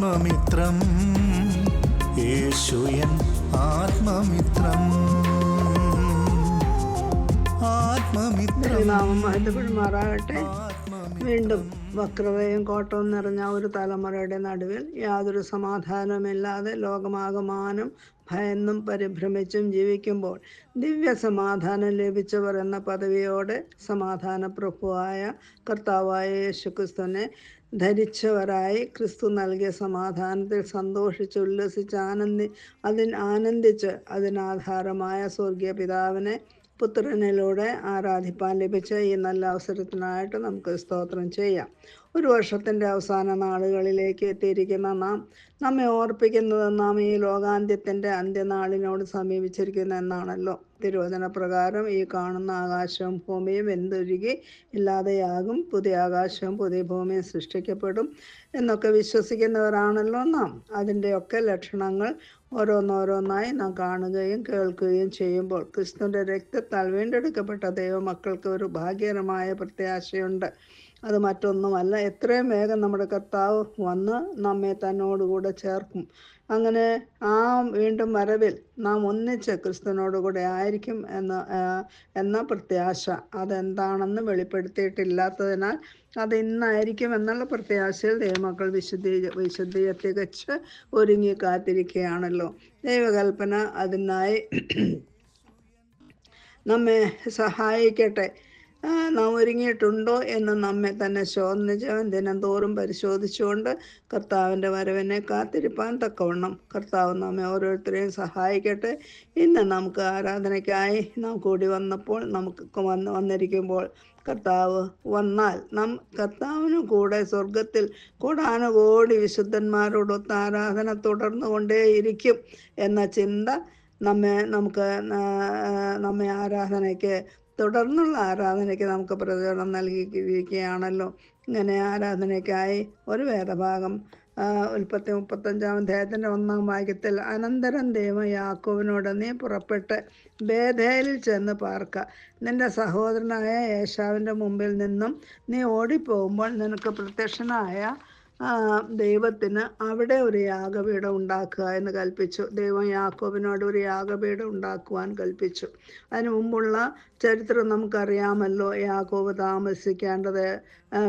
ആത്മമിത്രം, യേശുയൻ ആത്മമിത്രം. മഹത്വപ്പെടുമാറാകട്ടെ. വീണ്ടും വക്രതയും കോട്ടവും നിറഞ്ഞ ഒരു തലമുറയുടെ നടുവിൽ യാതൊരു സമാധാനവുമില്ലാതെ ലോകമാകമാനം ഭയന്നും പരിഭ്രമിച്ചും ജീവിക്കുമ്പോൾ ദിവ്യ സമാധാനം ലഭിച്ചവർ എന്ന പദവിയോടെ സമാധാന പ്രഭുവായ കർത്താവായ യേശുക്രിസ്തുവിനെ ധരിച്ചവരായി ക്രിസ്തു നൽകിയ സമാധാനത്തിൽ സന്തോഷിച്ച് ഉല്ലസിച്ച് ആനന്ദിച്ച് അതിനാധാരമായ സ്വർഗീയ പിതാവിനെ പുത്രനിലൂടെ ആരാധിപ്പാൻ ലഭിച്ച ഈ നല്ല അവസരത്തിനായിട്ട് നമുക്ക് സ്തോത്രം ചെയ്യാം. ഒരു വർഷത്തിൻ്റെ അവസാന നാളുകളിലേക്ക് എത്തിയിരിക്കുന്ന നമ്മെ ഓർപ്പിക്കുന്നത് നാം ഈ ലോകാന്ത്യത്തിൻ്റെ അന്ത്യനാളിനോട് സമീപിച്ചിരിക്കുന്നു എന്നാണല്ലോ. തിരുവചന പ്രകാരം ഈ കാണുന്ന ആകാശവും ഭൂമിയും വെന്തൊരുകി ഇല്ലാതെയാകും, പുതിയ ആകാശവും പുതിയ ഭൂമിയും സൃഷ്ടിക്കപ്പെടും എന്നൊക്കെ വിശ്വസിക്കുന്നവരാണല്ലോ നാം. അതിൻ്റെയൊക്കെ ലക്ഷണങ്ങൾ ഓരോന്നോരോന്നായി നാം കാണുകയും കേൾക്കുകയും ചെയ്യുമ്പോൾ ക്രിസ്തുവിൻ്റെ രക്തത്താൽ വീണ്ടെടുക്കപ്പെട്ട ദൈവമക്കൾക്ക് ഒരു ഭാഗ്യകരമായ പ്രത്യാശയുണ്ട്. അത് മറ്റൊന്നുമല്ല, എത്രയും വേഗം നമ്മുടെ കർത്താവ് വന്ന് നമ്മെ തന്നോടുകൂടെ ചേർക്കും. അങ്ങനെ ആ വീണ്ടും വരവിൽ നാം ഒന്നിച്ച് ക്രിസ്തുവിനോടുകൂടെ ആയിരിക്കും എന്ന പ്രത്യാശ അതെന്താണെന്ന് വെളിപ്പെടുത്തിയിട്ടില്ലാത്തതിനാൽ അത് ഇന്നായിരിക്കും എന്നുള്ള പ്രത്യാശയിൽ ദൈവമക്കൾ വിശുദ്ധിയെ തികച്ച് ഒരുങ്ങി കാത്തിരിക്കുകയാണല്ലോ. ദൈവകൽപ്പന അതിനായി നമ്മെ സഹായിക്കട്ടെ. നാം ഒരുങ്ങിയിട്ടുണ്ടോ എന്ന് നമ്മെ തന്നെ ശോധന ദിനം തോറും പരിശോധിച്ചുകൊണ്ട് കർത്താവിൻ്റെ വരവിനെ കാത്തിരിപ്പാൻ തക്കവണ്ണം കർത്താവ് നമ്മെ ഓരോരുത്തരെയും സഹായിക്കട്ടെ. ഇന്ന് നമുക്ക് ആരാധനയ്ക്കായി നാം കൂടി വന്നപ്പോൾ വന്നിരിക്കുമ്പോൾ കർത്താവ് വന്നാൽ നാം കർത്താവിനും കൂടെ സ്വർഗത്തിൽ കോടാനുകോടി വിശുദ്ധന്മാരോടൊത്ത് ആരാധന തുടർന്നു കൊണ്ടേയിരിക്കും എന്ന ചിന്ത നമ്മെ ആരാധനയ്ക്ക് തുടർന്നുള്ള ആരാധനയ്ക്ക് നമുക്ക് പ്രചോദനം നൽകിയിരിക്കുകയാണല്ലോ. ഇങ്ങനെ ആരാധനയ്ക്കായി ഒരു വേദഭാഗം ഉൽപ്പത്തി 35-ാം അധ്യായത്തിൻ്റെ 1-ാം വാക്യത്തിൽ, അനന്തരം ദൈവം യാക്കോബിനോട്, നീ പുറപ്പെട്ട് ബേഥേലിൽ ചെന്ന് പാർക്ക. നിന്റെ സഹോദരനായ ഏശാവിൻ്റെ മുമ്പിൽ നിന്നും നീ ഓടിപ്പോകുമ്പോൾ നിനക്ക് പ്രത്യക്ഷനായ ദൈവത്തിന് അവിടെ ഒരു യാഗപീഠം ഉണ്ടാക്കുക എന്ന് കൽപ്പിച്ചു. ദൈവം യാക്കോബിനോട് ഒരു യാഗപീഠം ഉണ്ടാക്കുവാൻ കൽപ്പിച്ചു. അതിനു മുമ്പുള്ള ചരിത്രം നമുക്കറിയാമല്ലോ. യാക്കോബ് താമസിക്കേണ്ടത്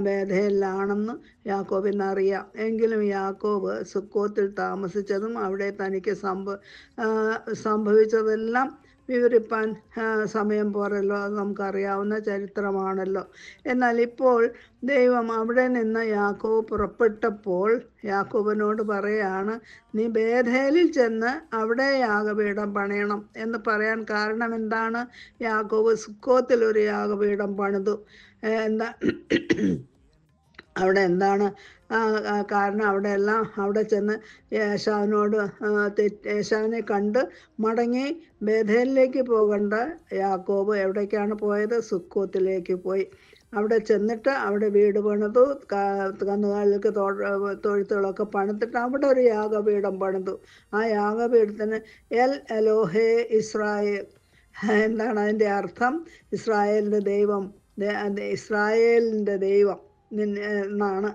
ബേഥേലിലാണെന്ന് യാക്കോബിനറിയാം. എങ്കിലും യാക്കോബ് സുക്കോത്തിൽ താമസിച്ചതും അവിടെ തനിക്ക് സംഭവിച്ചതെല്ലാം വിവരിപ്പാൻ സമയം പോരല്ലോ. അത് നമുക്കറിയാവുന്ന ചരിത്രമാണല്ലോ. എന്നാൽ ഇപ്പോൾ ദൈവം അവിടെ നിന്ന് യാക്കോബ് പുറപ്പെട്ടപ്പോൾ യാക്കോബിനോട് പറയാണ്, നീ ബേഥേലിൽ ചെന്ന് അവിടെ യാഗപീഠം പണിയണം എന്ന് പറയാൻ കാരണം എന്താണ്? യാക്കോബ് സുക്കോത്തിൽ ഒരു യാഗപീഠം പണിതു. അവിടെ എന്താണ് കാരണം? അവിടെ ചെന്ന് ഏശാവിനെ കണ്ട് മടങ്ങി ബേഥേലിലേക്ക് പോകേണ്ട യാക്കോബ് എവിടേക്കാണ് പോയത്? സുക്കോത്തിലേക്ക് പോയി. അവിടെ ചെന്നിട്ട് അവിടെ വീട് പണിതു, കന്നുകാലികൾക്ക് തൊഴുത്തുകളൊക്കെ പണിതിട്ട് അവിടെ ഒരു യാഗപീഠം പണിതു. ആ യാഗപീഠത്തിന് എൽ എലോഹേ ഇസ്രായേൽ എന്താണ് അതിൻ്റെ അർത്ഥം? ഇസ്രായേലിൻ്റെ ദൈവം, ഇസ്രായേലിൻ്റെ ദൈവം എന്നാണ്.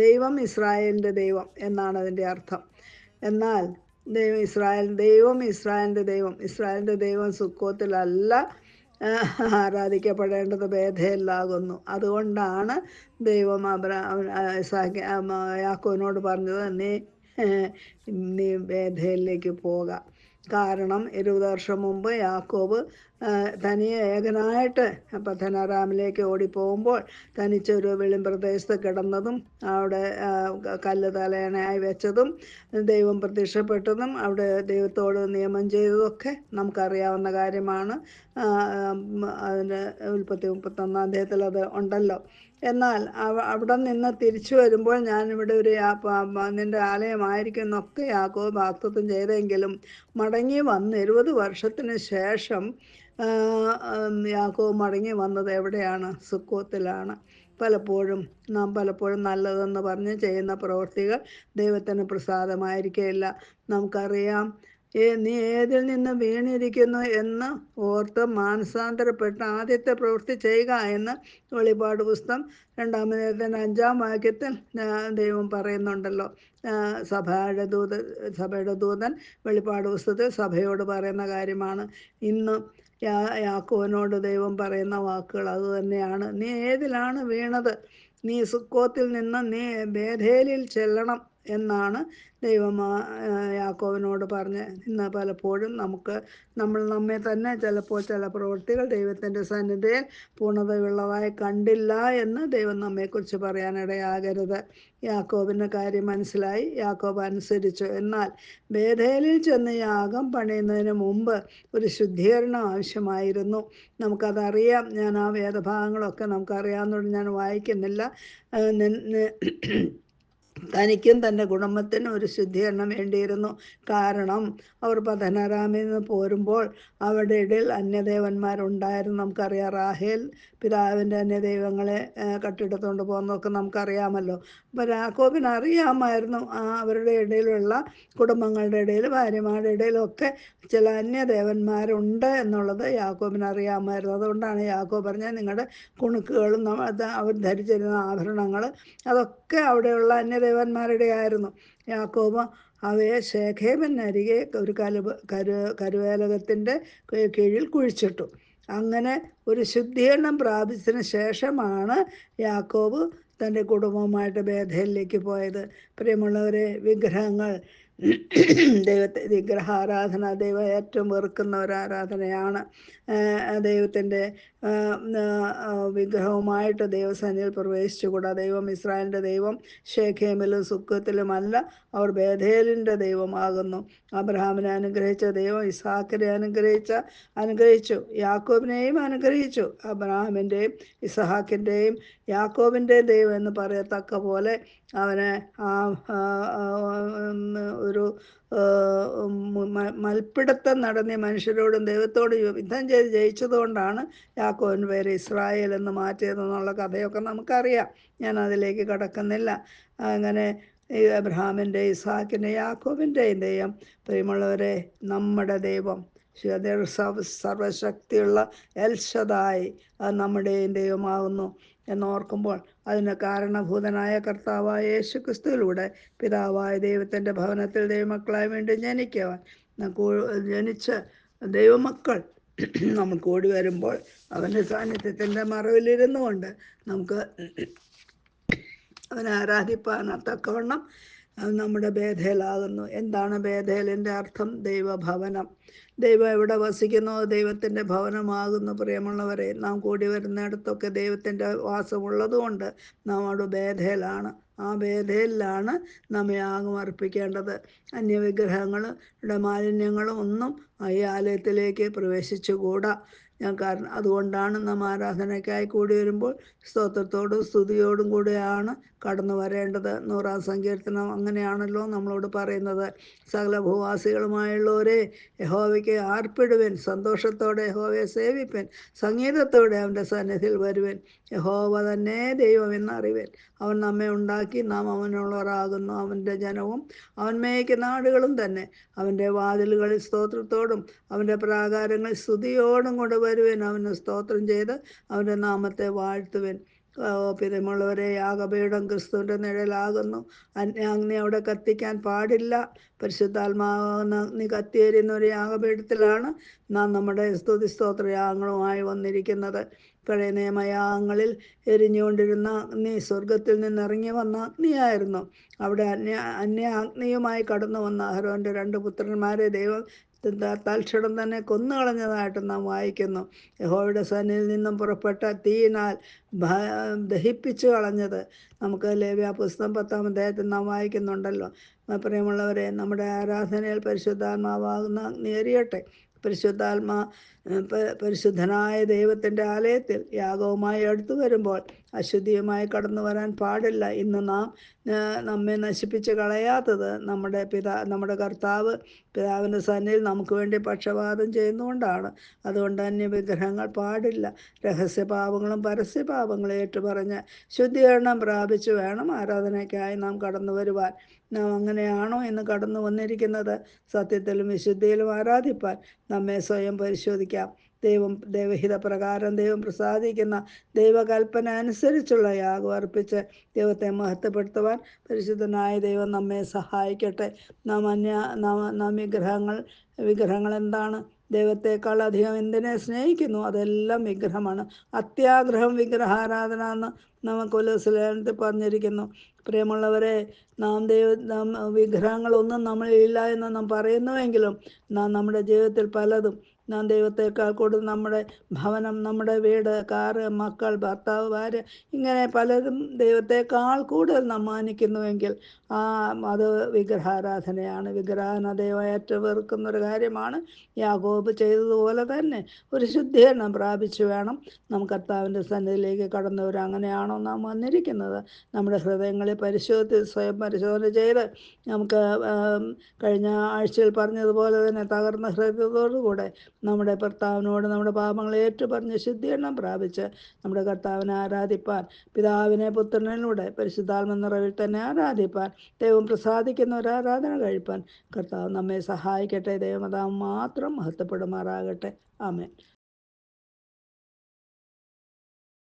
ദൈവം ഇസ്രായേലിൻ്റെ ദൈവം എന്നാണ് അതിൻ്റെ അർത്ഥം. എന്നാൽ ഇസ്രായേലിൻ്റെ ദൈവം സുക്കോത്തിലല്ല ആരാധിക്കപ്പെടേണ്ടത്, ബേഥേലിലാകുന്നു. അതുകൊണ്ടാണ് ദൈവം യാക്കോബിനോട് പറഞ്ഞത്, നീ ബേഥേലിലേക്ക് പോകാം. കാരണം 20 വർഷം മുമ്പ് യാക്കോബ് തനിയെ ഏകനായിട്ട് പദ്ദൻഅരാമിലേക്ക് ഓടിപ്പോകുമ്പോൾ തനിച്ചൊരു വെളിമ്പ്രദേശത്ത് കിടന്നതും അവിടെ കല്ല് തലയണയായി വെച്ചതും ദൈവം പ്രത്യക്ഷപ്പെട്ടതും അവിടെ ദൈവത്തോട് നിയമം ചെയ്തതൊക്കെ നമുക്കറിയാവുന്ന കാര്യമാണ്. അതിൻ്റെ ഉൽപ്പത്തി 31-ാം അധ്യായത്തിൽ അത് ഉണ്ടല്ലോ. എന്നാൽ അവിടെ നിന്ന് തിരിച്ചു വരുമ്പോൾ ഞാനിവിടെ ഒരു നിൻ്റെ ആലയമായിരിക്കും എന്നൊക്കെ യാക്കോബ് വാഗ്ദത്തം ചെയ്തെങ്കിലും മടങ്ങി വന്ന് 20 വർഷത്തിന് ശേഷം യാക്കോബ് മടങ്ങി വന്നത് എവിടെയാണ്? സുക്കോത്തിലാണ്. നാം പലപ്പോഴും നല്ലതെന്ന് പറഞ്ഞ് ചെയ്യുന്ന പ്രവൃത്തികൾ ദൈവത്തിന് പ്രസാദമായിരിക്കില്ല. നമുക്കറിയാം, നീ ഏതിൽ നിന്ന് വീണിരിക്കുന്നു എന്ന് ഓർത്ത് മാനസാന്തരപ്പെട്ട് ആദ്യത്തെ പ്രവൃത്തി ചെയ്യുക എന്ന് വെളിപ്പാട് പുസ്തകം 2-5 ദൈവം പറയുന്നുണ്ടല്ലോ. സഭയുടെ ദൂതൻ വെളിപ്പാട് പുസ്തകത്തിൽ സഭയോട് പറയുന്ന കാര്യമാണ്. ഇന്ന് യാക്കോബിനോട് ദൈവം പറയുന്ന വാക്കുകൾ അതുതന്നെയാണ്. നീ ഏതിലാണ് വീണത്? നീ സുക്കോത്തിൽ നിന്ന് നീ ബേഥേലിൽ ചെല്ലണം എന്നാണ് ദൈവം യാക്കോബിനോട് പറഞ്ഞ്. ഇന്ന് പലപ്പോഴും നമ്മൾ നമ്മെ തന്നെ ചിലപ്പോൾ ചില പ്രവൃത്തികൾ ദൈവത്തിൻ്റെ സന്നിധിയിൽ പൂർണ്ണതയുള്ളതായി കണ്ടില്ല എന്ന് ദൈവം നമ്മെക്കുറിച്ച് പറയാനിടയാകരുത്. യാക്കോബിന് കാര്യം മനസ്സിലായി, യാക്കോബ് അനുസരിച്ചു. എന്നാൽ ബേഥേലിൽ ചെന്ന് യാഗം പണിയുന്നതിന് മുമ്പ് ഒരു ശുദ്ധീകരണം ആവശ്യമായിരുന്നു. നമുക്കതറിയാം. ഞാൻ ആ വേദഭാഗങ്ങളൊക്കെ നമുക്കറിയാവുന്നതുകൊണ്ട് ഞാൻ വായിക്കുന്നില്ല. തനിക്കും തൻ്റെ കുടുംബത്തിനും ഒരു ശുദ്ധീകരണം വേണ്ടിയിരുന്നു. കാരണം അവർ പദ്ദൻഅരാമിൽ നിന്ന് പോരുമ്പോൾ അവരുടെ ഇടയിൽ അന്യദേവന്മാരുണ്ടായിരുന്നു. നമുക്കറിയാം, റാഹേൽ പിതാവിൻ്റെ അന്യദൈവങ്ങളെ കട്ടെടുത്തുകൊണ്ട് പോകുന്നതൊക്കെ നമുക്കറിയാമല്ലോ. അപ്പോൾ യാക്കോബിന് അറിയാമായിരുന്നു അവരുടെ ഇടയിലുള്ള കുടുംബങ്ങളുടെ ഇടയിൽ, ഭാര്യമാരുടെ ഇടയിലൊക്കെ ചില അന്യദേവന്മാരുണ്ട് എന്നുള്ളത് യാക്കോബിന് അറിയാമായിരുന്നു. അതുകൊണ്ടാണ് യാക്കോബ് പറഞ്ഞത്, നിങ്ങളുടെ കുണുക്കുകളും അവർ ധരിച്ചിരുന്ന ആഭരണങ്ങൾ അതൊക്കെ അവിടെയുള്ള അന്യദേവന്മാരുടെ ആയിരുന്നു. യാക്കോബ് അവയെ ശേഖേമിനരികെ ഒരു കരുവേലകത്തിൻ്റെ കീഴിൽ കുഴിച്ചിട്ടു. അങ്ങനെ ഒരു ശുദ്ധീകരണം പ്രാപിച്ചതിന് ശേഷമാണ് യാക്കോബ് തൻ്റെ കുടുംബവുമായിട്ട് ബേഥേലിലേക്ക് പോയത്. പ്രിയമുള്ളവരെ, വിഗ്രഹാരാധന ദൈവം ഏറ്റവും വെറുക്കുന്ന ഒരു ആരാധനയാണ്. ദൈവത്തിൻ്റെ വിഗ്രഹവുമായിട്ട് ദൈവസന്നിധിയിൽ പ്രവേശിച്ചുകൂടാ. ദൈവം, ഇസ്രായേലിൻ്റെ ദൈവം ശേഖേമിലും സുക്കത്തിലുമല്ല, അവർ ബേഥേലിൻ്റെ ദൈവമാകുന്നു. അബ്രഹാമിനെ അനുഗ്രഹിച്ച ദൈവം ഇസ്ഹാക്കിനെ അനുഗ്രഹിച്ചു, യാക്കോബിനെയും അനുഗ്രഹിച്ചു. അബ്രഹാമിൻ്റെയും ഇസ്ഹാക്കിൻ്റെയും യാക്കോബിൻ്റെയും ദൈവം എന്ന് പറയത്തക്ക പോലെ അവനെ ഒരു മൽപ്പിടുത്തം നടന്ന മനുഷ്യരോടും ദൈവത്തോടും യുദ്ധം ചെയ്ത് ജയിച്ചതുകൊണ്ടാണ് യാക്കോബിന് പേര് ഇസ്രായേൽ എന്ന് മാറ്റിയതെന്നുള്ള കഥയൊക്കെ നമുക്കറിയാം. ഞാൻ അതിലേക്ക് കടക്കുന്നില്ല. അങ്ങനെ ഈ അബ്രഹാമിൻ്റെ, ഇസ്ഹാക്കിൻ്റെ, യാക്കോബിൻ്റെയും ദൈവം, പ്രിയമുള്ളവരെ, നമ്മുടെ ദൈവം സർവശക്തിയുള്ള എൽ ശദായ്, അത് നമ്മുടെയും ദൈവമാകുന്നു എന്നോർക്കുമ്പോൾ അതിന് കാരണഭൂതനായ കർത്താവായ യേശു ക്രിസ്തുവിലൂടെ പിതാവായ ദൈവത്തിൻ്റെ ഭവനത്തിൽ ദൈവമക്കളായി വീണ്ടും ജനിച്ച ദൈവമക്കൾ നമ്മൾ കൂടി വരുമ്പോൾ അവൻ്റെ സാന്നിധ്യത്തിൻ്റെ മറവിലിരുന്നു കൊണ്ട് നമുക്ക് അവനെ ആരാധിപ്പാൻ തക്കവണ്ണം നമ്മുടെ ബേഥേലാകുന്നു. എന്താണ് ബേഥേലിൻ്റെ അർത്ഥം? ദൈവഭവനം. ദൈവം എവിടെ വസിക്കുന്നോ ദൈവത്തിൻ്റെ ഭവനമാകുന്നു. പ്രിയമുള്ളവരെ, നാം കൂടി വരുന്നിടത്തൊക്കെ ദൈവത്തിൻ്റെ വാസമുള്ളതുകൊണ്ട് നാം അവിടെ ബേഥേലാണ്. ആ ബേഥേലിലാണ് നാം യാഗം അർപ്പിക്കേണ്ടത്. അന്യവിഗ്രഹങ്ങളുടെ മാലിന്യങ്ങളും ഒന്നും ഈ ആലയത്തിലേക്ക് പ്രവേശിച്ചുകൂടാ. കാരണം അതുകൊണ്ടാണ് നാം ആരാധനയ്ക്കായി കൂടി വരുമ്പോൾ സ്തോത്രത്തോടും സ്തുതിയോടും കൂടെയാണ് കടന്നു വരേണ്ടത്. 100-ാം സങ്കീർത്തനം അങ്ങനെയാണല്ലോ നമ്മളോട് പറയുന്നത്. സകല ഭൂവാസികളുമായുള്ളവരെ, യഹോവയ്ക്ക് ആർപ്പിടുവൻ, സന്തോഷത്തോടെ യഹോവയെ സേവിപ്പൻ, സംഗീതത്തോടെ അവൻ്റെ സന്നിധിയിൽ വരുവൻ. യഹോവ തന്നെ ദൈവം എന്നറിവൻ. അവൻ നമ്മെ ഉണ്ടാക്കി, നാം അവനുള്ളവരാകുന്നു. അവൻ്റെ ജനവും അവൻ മേയ്ക്കുന്ന ആടുകളും തന്നെ. അവൻ്റെ വാതിലുകളിൽ സ്തോത്രത്തോടും അവൻ്റെ പ്രാകാരങ്ങളിൽ സ്തുതിയോടും കൊണ്ട് വരുവൻ. അവന് സ്തോത്രം ചെയ്ത് അവൻ്റെ നാമത്തെ വാഴ്ത്തുവൻ. പ്രിയമുള്ളവരെ, യാഗപീഠം ക്രിസ്തുവിൻ്റെ നിഴലാകുന്നു. അഗ്നി അവിടെ കത്തിക്കാൻ പാടില്ല. പരിശുദ്ധാത്മാവാകുന്ന അഗ്നി കത്തിയേരുന്ന ഒരു യാഗപീഠത്തിലാണ് നാം നമ്മുടെ സ്തുതി സ്തോത്ര യാഗങ്ങളുമായി വന്നിരിക്കുന്നത്. പഴയ നിയമയാഗങ്ങളിൽ എരിഞ്ഞുകൊണ്ടിരുന്ന അഗ്നി സ്വർഗത്തിൽ നിന്നിറങ്ങി വന്ന അഗ്നിയായിരുന്നു. അവിടെ അന്യ അഗ്നിയുമായി കടന്നു വന്ന അഹരോൻ്റെ 2 പുത്രന്മാരെ ദൈവം തൽക്ഷണം തന്നെ കൊന്നുകളഞ്ഞതായിട്ട് നാം വായിക്കുന്നു. യഹോവയുടെ സന്നിധിയിൽ നിന്നും പുറപ്പെട്ട തീയിനാൽ ദഹിപ്പിച്ചു കളഞ്ഞത് നമുക്ക് ലേവ്യ പുസ്തകം 10-ാം അധ്യായത്തിൽ നാം വായിക്കുന്നുണ്ടല്ലോ. പ്രിയമുള്ളവരെ, നമ്മുടെ ആരാധനയിൽ പരിശുദ്ധാത്മാവാകുന്ന അഗ്നി എരിയട്ടെ. പരിശുദ്ധനായ ദൈവത്തിൻ്റെ ആലയത്തിൽ യാഗവുമായി അടുത്തു വരുമ്പോൾ അശുദ്ധിയുമായി കടന്നു വരാൻ പാടില്ല. ഇന്ന് നാം നമ്മെ നശിപ്പിച്ച് കളയാത്തത് നമ്മുടെ കർത്താവ് പിതാവിൻ്റെ സന്നിധിയിൽ നമുക്ക് വേണ്ടി പക്ഷപാതം ചെയ്യുന്നതുകൊണ്ടാണ്. അതുകൊണ്ട് അന്യവിഗ്രഹങ്ങൾ പാടില്ല. രഹസ്യപാപങ്ങളും പരസ്യപാപങ്ങളും ഏറ്റുപറഞ്ഞ് ശുദ്ധീകരണം പ്രാപിച്ച് വേണം ആരാധനയ്ക്കായി നാം കടന്നു വരുവാൻ. നാം അങ്ങനെയാണോ ഇന്ന് കടന്നു വന്നിരിക്കുന്നത്? സത്യത്തിലും വിശുദ്ധിയിലും ആരാധിപ്പാൻ നമ്മെ സ്വയം പരിശോധിക്കാം. ദൈവഹിത പ്രകാരം ദൈവം പ്രസാദിക്കുന്ന ദൈവകൽപ്പന അനുസരിച്ചുള്ള യാഗം അർപ്പിച്ച് ദൈവത്തെ മഹത്വപ്പെടുത്തുവാൻ പരിശുദ്ധനായ ദൈവം നമ്മെ സഹായിക്കട്ടെ. നാം വിഗ്രഹങ്ങൾ എന്താണ്? ദൈവത്തെക്കാൾ അധികം എന്തിനെ സ്നേഹിക്കുന്നു? അതെല്ലാം വിഗ്രഹമാണ്. അത്യാഗ്രഹം വിഗ്രഹാരാധന എന്ന് നമുക്ക് കൊലോസ്യലേഖനത്തിൽ പറഞ്ഞിരിക്കുന്നു. പ്രിയമുള്ളവരെ, നാം വിഗ്രഹങ്ങളൊന്നും നമ്മളില്ല എന്ന് നാം പറയുന്നുവെങ്കിലും നമ്മുടെ ജീവിതത്തിൽ പലതും നാം ദൈവത്തെക്കാൾ കൂടുതൽ നമ്മുടെ ഭവനം, നമ്മുടെ വീട്, കാറ്, മക്കൾ, ഭർത്താവ്, ഭാര്യ, ഇങ്ങനെ പലതും ദൈവത്തെക്കാൾ കൂടുതൽ നാം മാനിക്കുന്നുവെങ്കിൽ അത് വിഗ്രഹാരാധനയാണ്. വിഗ്രഹാരാധന ദൈവം ഏറ്റവും വെറുക്കുന്നൊരു കാര്യമാണ്. യാക്കോബ് ചെയ്തതുപോലെ തന്നെ ഒരു ശുദ്ധീകരണം പ്രാപിച്ചു വേണം നാം കർത്താവിൻ്റെ സന്നിധിയിലേക്ക് കടന്നു വരാൻ. അങ്ങനെയാണോ നാം വന്നിരിക്കുന്നത്? നമ്മുടെ ഹൃദയങ്ങളെ സ്വയം പരിശോധന ചെയ്ത് നമുക്ക് കഴിഞ്ഞ ആഴ്ചയിൽ പറഞ്ഞതുപോലെ തന്നെ തകർന്ന ഹൃദയത്തോടുകൂടെ നമ്മുടെ ഭർത്താവിനോട് നമ്മുടെ പാപങ്ങളെ ഏറ്റുപറഞ്ഞ് ശുദ്ധീകരണം പ്രാപിച്ച് നമ്മുടെ കർത്താവിനെ ആരാധിപ്പാൻ, പിതാവിനെ പുത്രനിലൂടെ പരിശുദ്ധാത്മ നിറവിൽ തന്നെ ആരാധിപ്പാൻ, ദൈവം പ്രസാദിക്കുന്ന ഒരു ആരാധന കഴിപ്പാൻ കർത്താവ് നമ്മെ സഹായിക്കട്ടെ. ദൈവം മാത്രം മഹത്വപ്പെടുമാറാകട്ടെ. ആമേൻ.